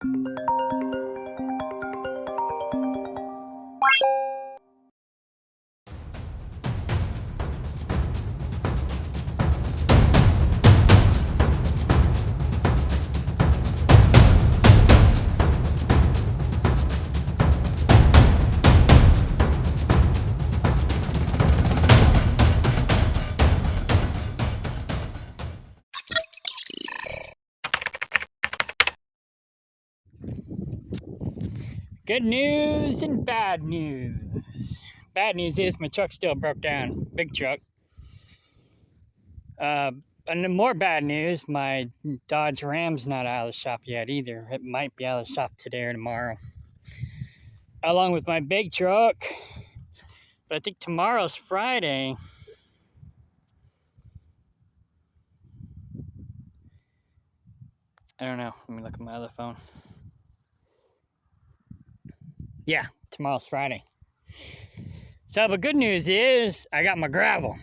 Good news and bad news. Bad news is my truck still broke down. Big truck. And the more bad news, my Dodge Ram's not out of the shop yet either. It might be out of the shop today or tomorrow. Along with my big truck. But I think tomorrow's Friday. I don't know. Let me look at my other phone. Yeah, tomorrow's Friday. So, the good news is I got my gravel.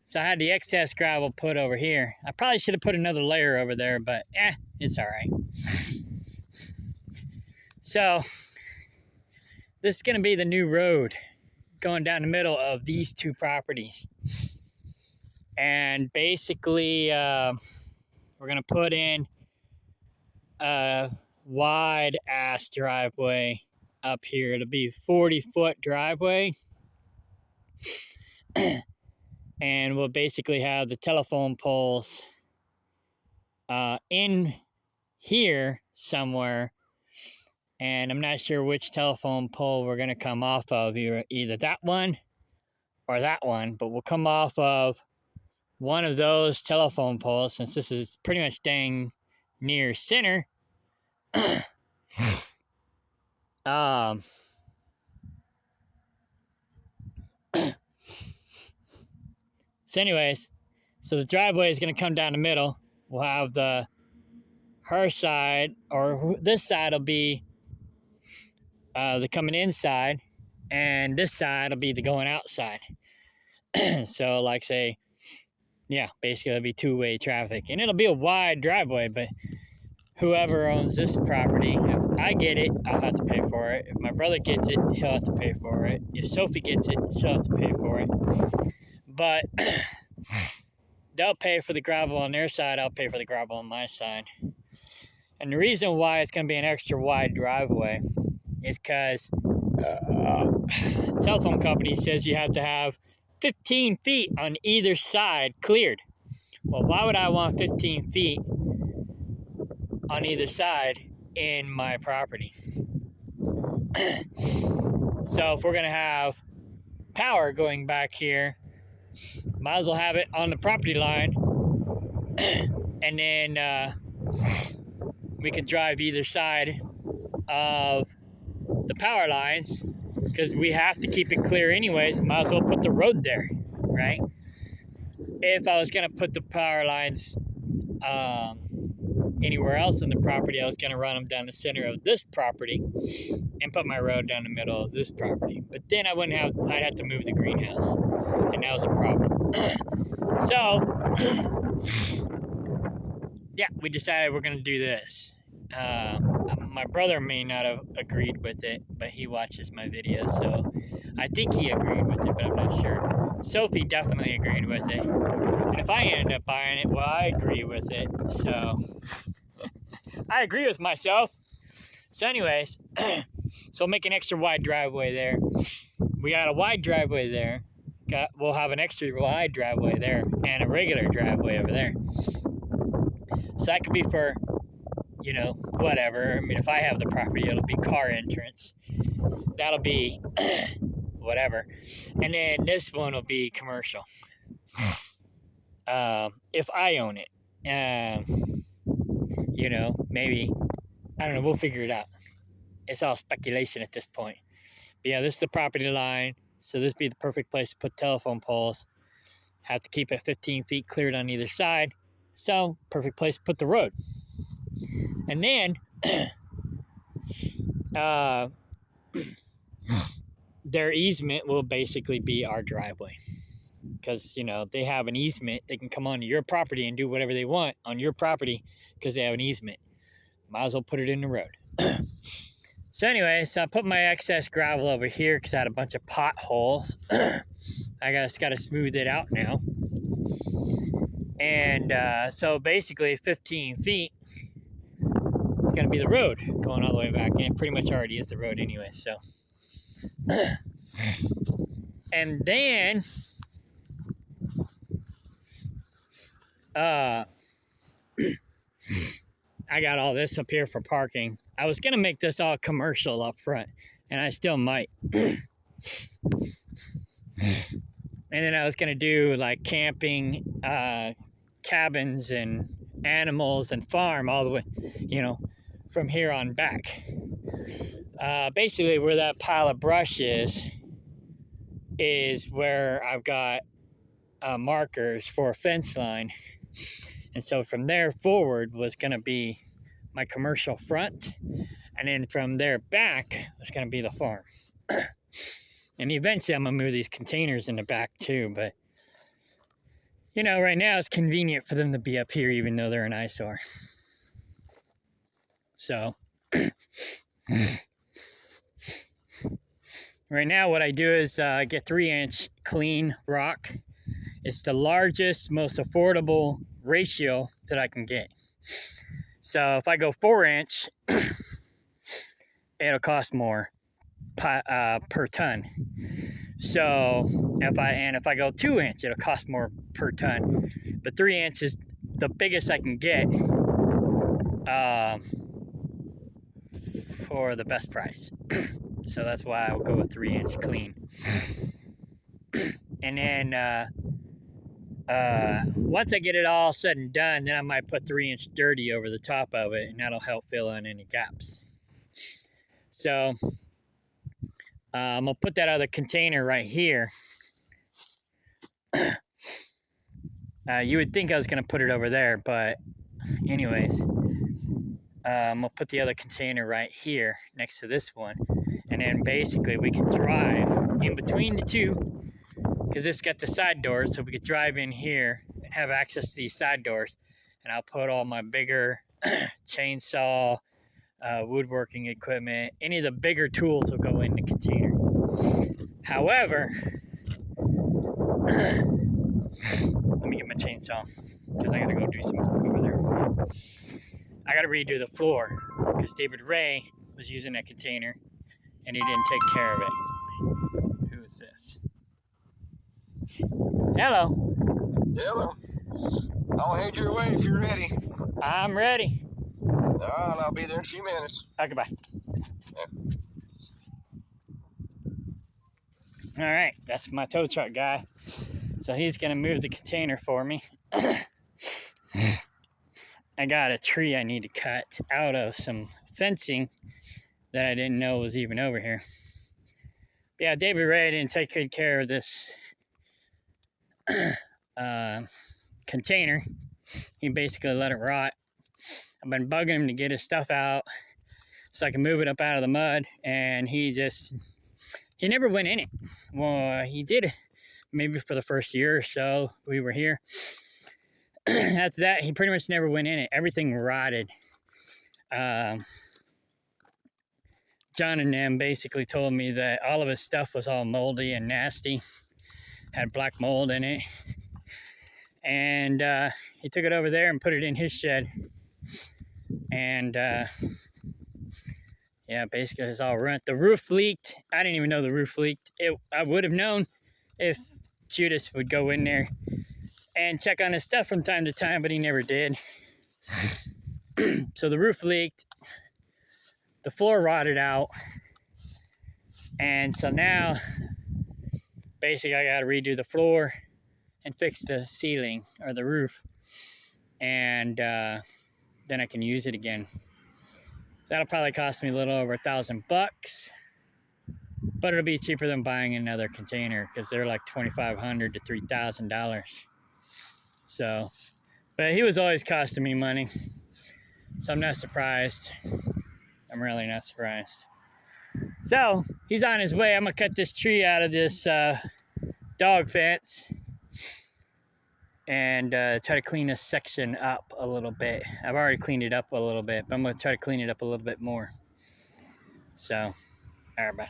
So I had the excess gravel put over here. I probably should have put another layer over there, but it's all right. So this is going to be the new road going down the middle of these two properties. And basically, we're going to put in a wide ass driveway up here. It'll be 40-foot driveway. And we'll basically have the telephone poles in here somewhere. And I'm not sure which telephone pole we're going to come off of, either that one or that one, but we'll come off of one of those telephone poles since this is pretty much dang near center. So anyways, so the driveway is going to come down the middle. We'll have her side, or this side will be the coming inside, and this side will be the going outside. So like say, yeah, basically it'll be two-way traffic, and it'll be a wide driveway, but whoever owns this property, if I get it, I'll have to pay for it. If my brother gets it, he'll have to pay for it. If Sophie gets it, she'll have to pay for it. But they'll pay for the gravel on their side, I'll pay for the gravel on my side. And the reason why it's going to be an extra wide driveway is because telephone company says you have to have 15 feet on either side cleared. Well, why would I want 15 feet on either side in my property? So if we're going to have power going back here, might as well have it on the property line. And then we can drive either side of the power lines, because we have to keep it clear anyways. Might as well put the road there, right? If I was going to put the power lines anywhere else in the property, I was going to run them down the center of this property and put my road down the middle of this property. But then I'd have to move the greenhouse, and that was a problem. So yeah, we decided we're going to do this. My brother may not have agreed with it, but he watches my videos, so I think he agreed with it, but I'm not sure. Sophie definitely agreed with it. And if I end up buying it, well, I agree with it. So I agree with myself. So anyways, so we'll make an extra wide driveway there. We got a wide driveway there. We'll have an extra wide driveway there and a regular driveway over there. So that could be for, whatever. I mean, if I have the property, it'll be car entrance. That'll be whatever. And then this one will be commercial. If I own it. Maybe, I don't know, we'll figure it out. It's all speculation at this point. But yeah, this is the property line. So this would be the perfect place to put telephone poles. Have to keep it 15 feet cleared on either side. So, perfect place to put the road. And then, their easement will basically be our driveway. Because, they have an easement. They can come onto your property and do whatever they want on your property because they have an easement. might as well put it in the road. So anyway, so I put my excess gravel over here because I had a bunch of potholes. I just got to smooth it out now. And so basically 15 feet is going to be the road going all the way back. And it pretty much already is the road anyway, so. And then, I got all this up here for parking. I was going to make this all commercial up front, and I still might. And then I was going to do like camping, cabins and animals and farm all the way, from here on back. Basically where that pile of brush is where I've got markers for a fence line. And so from there forward was going to be my commercial front. And then from there back was going to be the farm. And eventually I'm going to move these containers in the back too. But, right now it's convenient for them to be up here even though they're an eyesore. So, right now what I do is get 3-inch clean rock. It's the largest, most affordable ratio that I can get. So if I go 4-inch, it'll cost more per ton. So if I go 2-inch, it'll cost more per ton. But 3-inch is the biggest I can get for the best price. So that's why I'll go with 3-inch clean. And then once I get it all said and done, then I might put 3-inch dirty over the top of it, and that'll help fill in any gaps. So I'm gonna put that other container right here. You would think I was gonna put it over there, but anyways, I'm gonna put the other container right here next to this one, and then basically we can drive in between the two, because this got the side doors, so we could drive in here and have access to these side doors. And I'll put all my bigger chainsaw, woodworking equipment, any of the bigger tools will go in the container. However, let me get my chainsaw because I gotta go do some work over there. I gotta redo the floor because David Ray was using that container and he didn't take care of it. Who is this? Hello. Hello. I'll head your way if you're ready. I'm ready. All right, I'll be there in a few minutes. Okay, bye. Yeah. All right, that's my tow truck guy. So he's gonna move the container for me. I got a tree I need to cut out of some fencing that I didn't know was even over here. But yeah, David Ray didn't take good care of this container. He basically let it rot. I've been bugging him to get his stuff out so I can move it up out of the mud, and he never went in it. Well, he did maybe for the first year or so we were here. After that, he pretty much never went in it. Everything rotted. John and them basically told me that all of his stuff was all moldy and nasty, had black mold in it. And he took it over there and put it in his shed. And yeah, basically it's all ruined. The roof leaked. I didn't even know the roof leaked. I would have known if Judas would go in there and check on his stuff from time to time, but he never did. So the roof leaked. The floor rotted out. And so now, basically I gotta redo the floor and fix the ceiling or the roof. And then I can use it again. That'll probably cost me a little over $1,000, but it'll be cheaper than buying another container because they're like $2,500 to $3,000. So, but he was always costing me money, so I'm not surprised. I'm really not surprised. So he's on his way. I'm gonna cut this tree out of this dog fence, and try to clean this section up a little bit. I've already cleaned it up a little bit, but I'm going to try to clean it up a little bit more. So, all right, bye.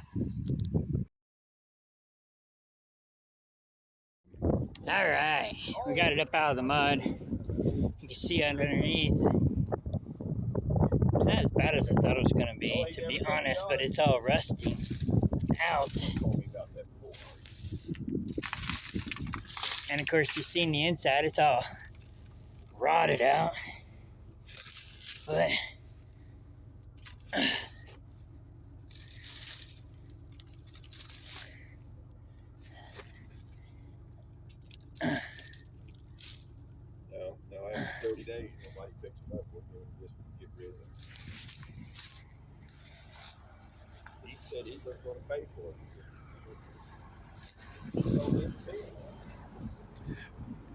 All right, we got it up out of the mud. You can see underneath. It's not as bad as I thought it was going to be honest, but it's all rusting out. And of course, you've seen the inside, it's all rotted out. But No, after 30 days, nobody picks it up. We're going to just get rid of it. He said he wasn't going to pay for it.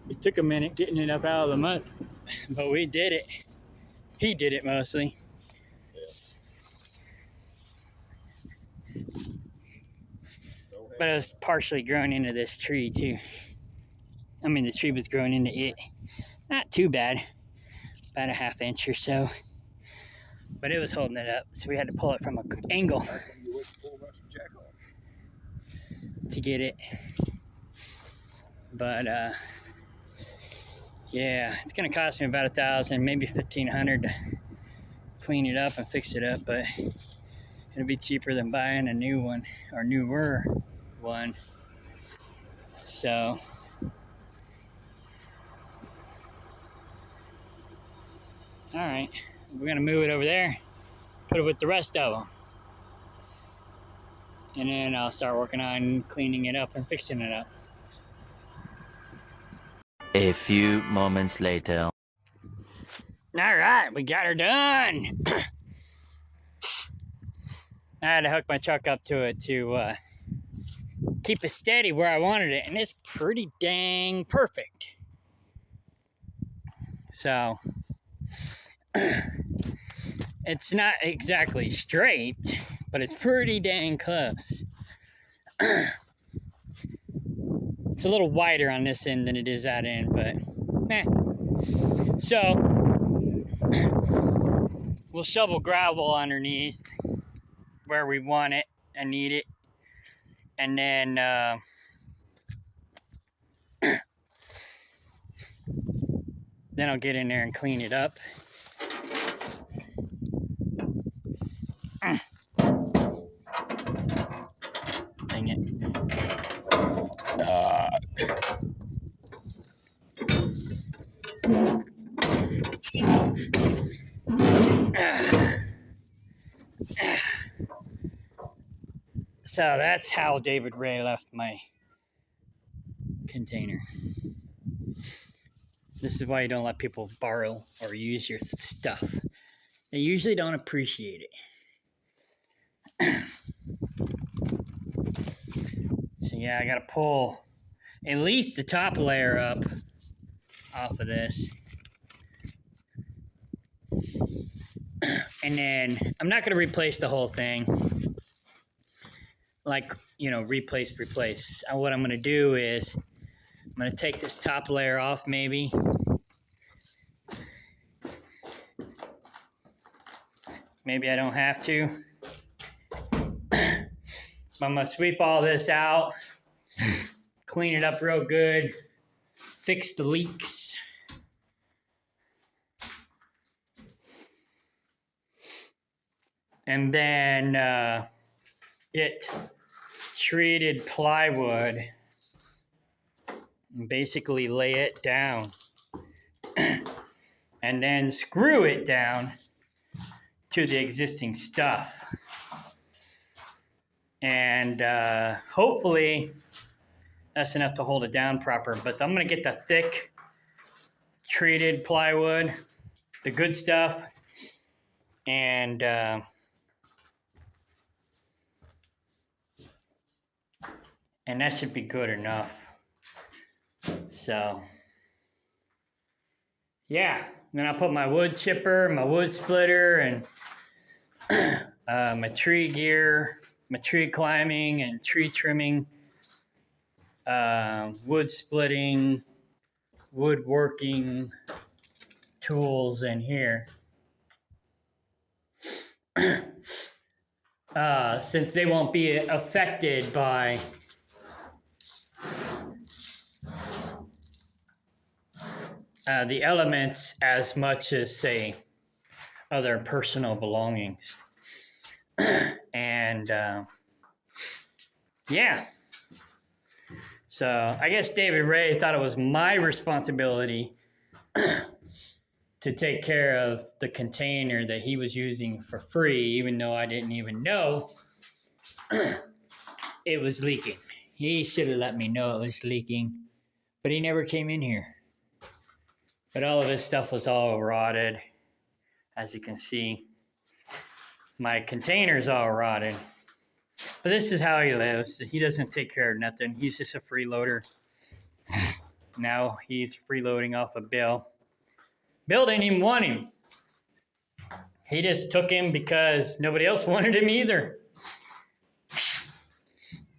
it took a minute getting it up out of the mud, but we did it. He did it mostly. But it was partially grown into this tree too. I mean, the tree was growing into it. Not too bad, about a ½ inch or so. But it was holding it up, so we had to pull it from an angle to get it. But yeah, it's gonna cost me about $1,000, maybe $1,500 to clean it up and fix it up, but it'll be cheaper than buying a new one or newer one. So all right, we're gonna move it over there, put it with the rest of them, and then I'll start working on cleaning it up and fixing it up. A few moments later. All right, we got her done. I had to hook my truck up to it to keep it steady where I wanted it, and it's pretty dang perfect. So it's not exactly straight, but it's pretty dang close. It's a little wider on this end than it is that end, but meh. So we'll shovel gravel underneath where we want it and need it, and then then I'll get in there and clean it up. Dang it. So that's how David Ray left my container. This is why you don't let people borrow or use your stuff. They usually don't appreciate it. So yeah, I gotta pull at least the top layer up off of this. And then I'm not gonna replace the whole thing. Like, you know, replace. What I'm gonna do is I'm gonna take this top layer off maybe. Maybe I don't have to. I'm gonna sweep all this out, clean it up real good, fix the leaks. And then get treated plywood and basically lay it down. And then screw it down to the existing stuff. And hopefully that's enough to hold it down proper. But I'm gonna get the thick treated plywood, the good stuff, and that should be good enough. So yeah, then I'll put my wood chipper, my wood splitter, and my tree gear, my tree climbing and tree trimming, wood splitting, woodworking tools in here. Since they won't be affected by the elements as much as, say, other personal belongings. And yeah. So I guess David Ray thought it was my responsibility to take care of the container that he was using for free, even though I didn't even know it was leaking. He should have let me know it was leaking, but he never came in here. But all of his stuff was all rotted, as you can see. My container's all rotted. But this is how he lives. He doesn't take care of nothing. He's just a freeloader. Now he's freeloading off of Bill. Bill didn't even want him. He just took him because nobody else wanted him either.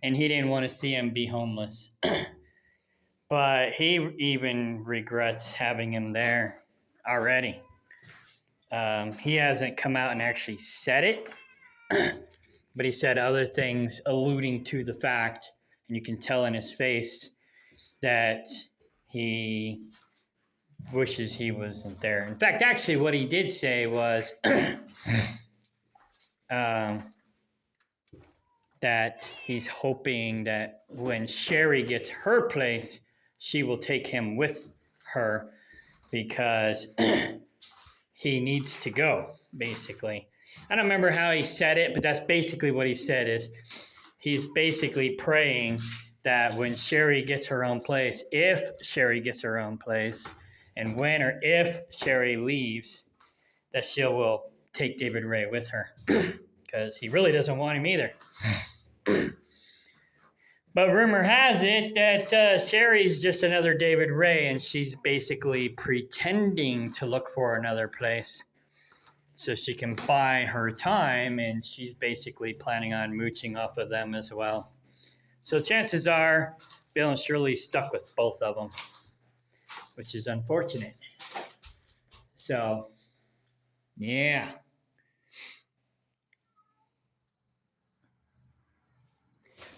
And he didn't want to see him be homeless. But he even regrets having him there already. He hasn't come out and actually said it. But he said other things alluding to the fact, and you can tell in his face, that he wishes he wasn't there. In fact, actually what he did say was that he's hoping that when Sherry gets her place, she will take him with her because he needs to go, basically. I don't remember how he said it, but that's basically what he said is he's basically praying that when Sherry gets her own place, if Sherry gets her own place, and when or if Sherry leaves, that she will take David Ray with her because he really doesn't want him either. But rumor has it that Sherry's just another David Ray, and she's basically pretending to look for another place so she can buy her time, and she's basically planning on mooching off of them as well. So chances are Bill and Shirley stuck with both of them, which is unfortunate. So, yeah.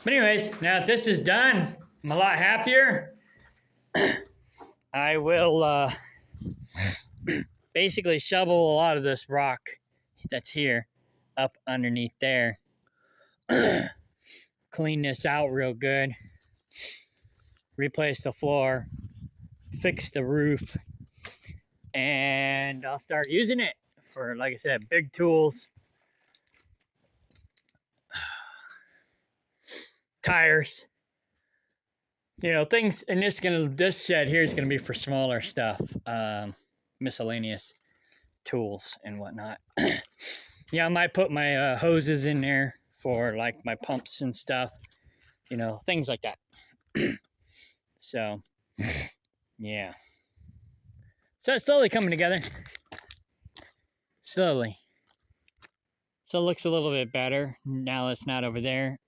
But anyways, now that this is done, I'm a lot happier. I will basically shovel a lot of this rock that's here up underneath there. Clean this out real good. Replace the floor. Fix the roof. And I'll start using it for, like I said, big tools. Tires, you know, things, and this shed here is gonna be for smaller stuff, miscellaneous tools and whatnot. Yeah, I might put my hoses in there for like my pumps and stuff, you know, things like that. So, yeah. So it's slowly coming together. Slowly. So it looks a little bit better now it's not over there.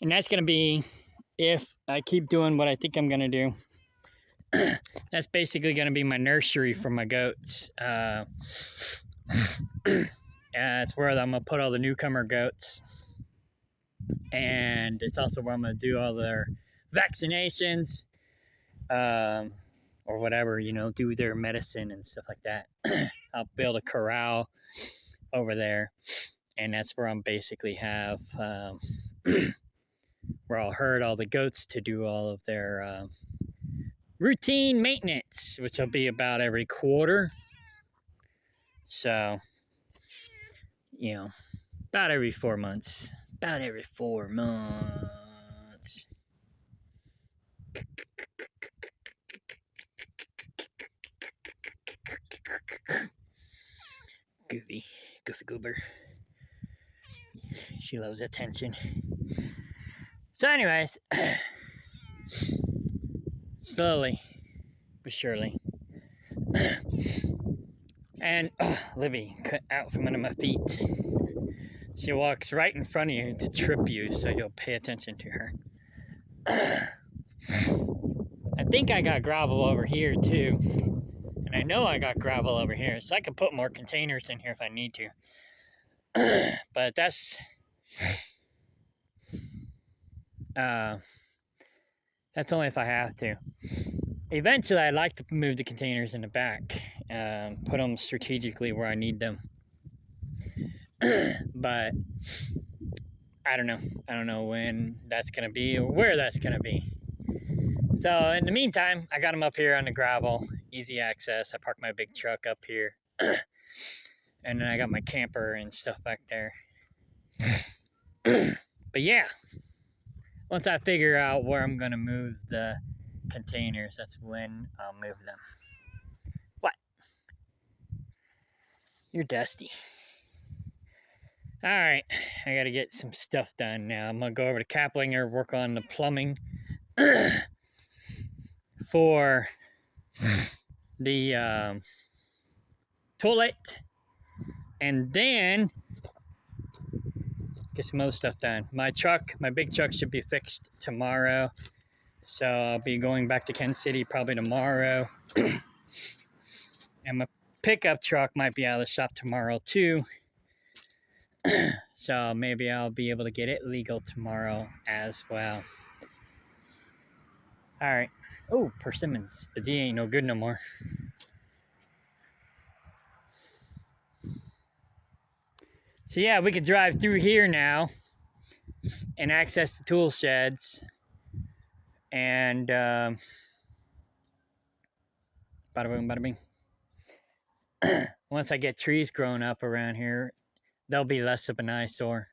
And that's going to be, if I keep doing what I think I'm going to do, that's basically going to be my nursery for my goats. It's where I'm going to put all the newcomer goats. And it's also where I'm going to do all their vaccinations, or whatever, you know, do their medicine and stuff like that. I'll build a corral over there. And that's where I'm basically have... where I'll herd all the goats to do all of their routine maintenance, which will be about every quarter. So, you know, about every 4 months. About every 4 months. Goofy goober. She loves attention. So anyways, slowly but surely. And Livy cut out from under my feet. She walks right in front of you to trip you, so you'll pay attention to her. I think I got gravel over here too. And I know I got gravel over here, so I can put more containers in here if I need to. But that's only if I have to. Eventually, I'd like to move the containers in the back, put them strategically where I need them. But I don't know. I don't know when that's gonna be or where that's gonna be. So in the meantime, I got them up here on the gravel, easy access. I parked my big truck up here, and then I got my camper and stuff back there. But yeah, once I figure out where I'm gonna move the containers, that's when I'll move them. What? You're dusty. All right, I gotta get some stuff done now. I'm gonna go over to Kaplinger, work on the plumbing for the toilet, and then get some other stuff done. My big truck should be fixed tomorrow, so I'll be going back to Kansas City probably tomorrow. And my pickup truck might be out of the shop tomorrow too. So maybe I'll be able to get it legal tomorrow as well. All right. Oh, persimmons, but they ain't no good no more. So yeah, we could drive through here now and access the tool sheds. And bada boom, bada bing. Once I get trees growing up around here, they'll be less of an eyesore.